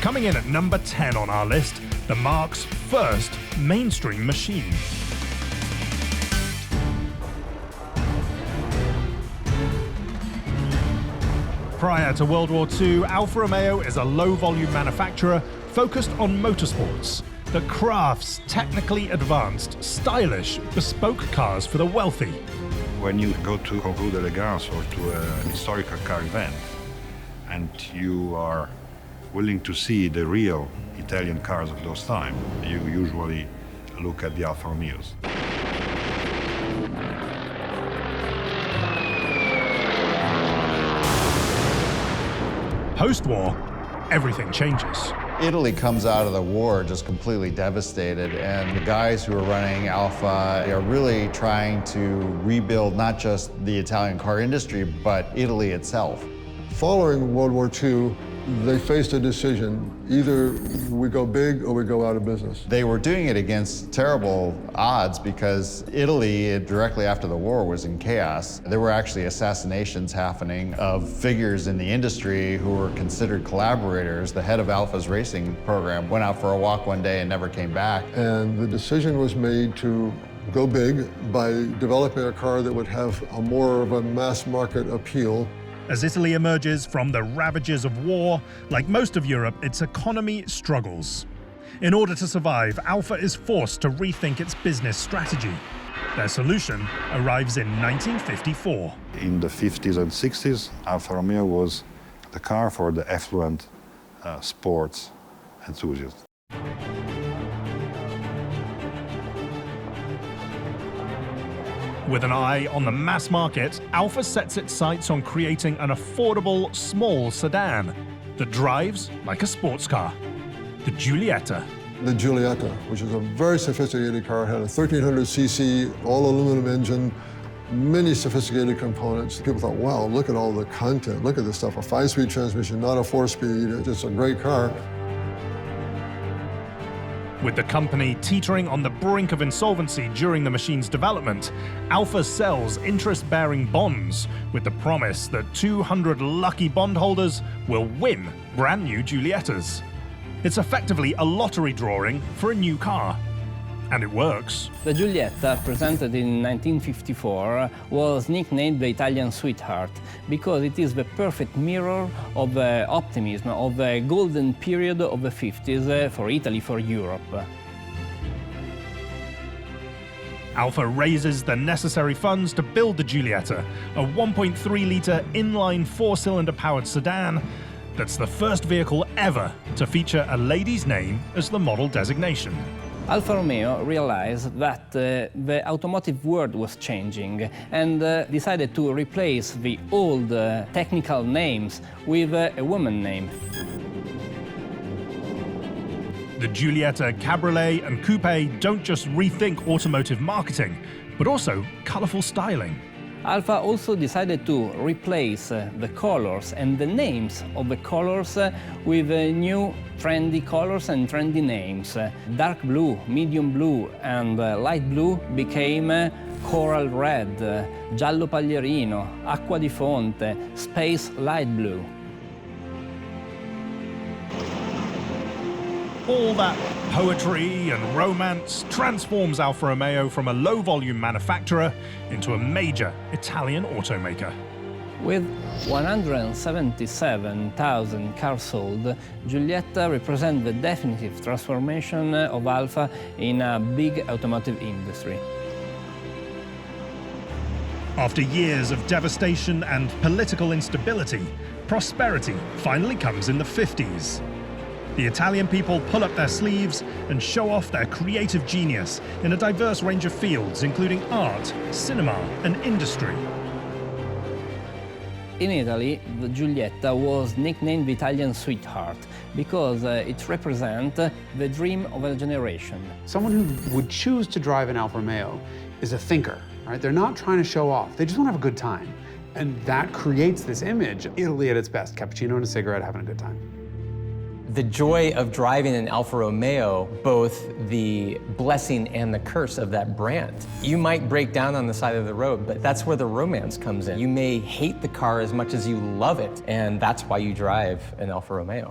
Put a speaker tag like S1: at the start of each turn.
S1: Coming in at number 10 on our list, the marque's first mainstream machine. Prior to World War II, Alfa Romeo is a low-volume manufacturer focused on motorsports that crafts technically advanced, stylish, bespoke cars for the wealthy.
S2: When you go to Concours d'Elegance or to an historical car event, and you are willing to see the real Italian cars of those times, you usually look at the Alfa Romeos.
S1: Post-war, everything changes.
S3: Italy comes out of the war just completely devastated, and the guys who are running Alfa are really trying to rebuild not just the Italian car industry, but Italy itself.
S4: Following World War II, they faced a decision. Either we go big or we go out of business.
S3: They were doing it against terrible odds because Italy, directly after the war, was in chaos. There were actually assassinations happening of figures in the industry who were considered collaborators. The head of Alfa's racing program went out for a walk one day and never came back.
S4: And the decision was made to go big by developing a car that would have a more of a mass market appeal.
S1: As Italy emerges from the ravages of war, like most of Europe, its economy struggles. In order to survive, Alfa is forced to rethink its business strategy. Their solution arrives in 1954.
S2: In the 50s and 60s, Alfa Romeo was the car for the affluent sports enthusiasts.
S1: With an eye on the mass market, Alfa sets its sights on creating an affordable, small sedan that drives like a sports car. The Giulietta.
S4: The Giulietta, which is a very sophisticated car, had a 1300cc, all aluminum engine, many sophisticated components. People thought, wow, look at all the content, look at this stuff, a 5-speed transmission, not a 4-speed, it's just a great car.
S1: With the company teetering on the brink of insolvency during the machine's development, Alfa sells interest-bearing bonds with the promise that 200 lucky bondholders will win brand new Giuliettas. It's effectively a lottery drawing for a new car. And it works.
S5: The Giulietta, presented in 1954, was nicknamed the Italian sweetheart because it is the perfect mirror of the optimism of the golden period of the 50s for Italy, for Europe.
S1: Alfa raises the necessary funds to build the Giulietta, a 1.3-litre inline 4-cylinder powered sedan that's the first vehicle ever to feature a lady's name as the model designation.
S5: Alfa Romeo realized that the automotive world was changing and decided to replace the old technical names with a woman name.
S1: The Giulietta Cabriolet and Coupe don't just rethink automotive marketing, but also colourful styling.
S5: Alfa also decided to replace the colors and the names of the colors with new trendy colors and trendy names. Dark blue, medium blue and light blue became coral red, giallo paglierino, acqua di fonte, space light blue.
S1: All that poetry and romance transforms Alfa Romeo from a low-volume manufacturer into a major Italian automaker.
S5: With 177,000 cars sold, Giulietta represents the definitive transformation of Alfa in a big automotive industry.
S1: After years of devastation and political instability, prosperity finally comes in the 50s. The Italian people pull up their sleeves and show off their creative genius in a diverse range of fields, including art, cinema, and industry.
S5: In Italy, the Giulietta was nicknamed the Italian sweetheart because it represents the dream of a generation.
S6: Someone who would choose to drive an Alfa Romeo is a thinker, right? They're not trying to show off. They just want to have a good time. And that creates this image of Italy at its best, cappuccino and a cigarette, having a good time.
S7: The joy of driving an Alfa Romeo, both the blessing and the curse of that brand. You might break down on the side of the road, but that's where the romance comes in. You may hate the car as much as you love it, and that's why you drive an Alfa Romeo.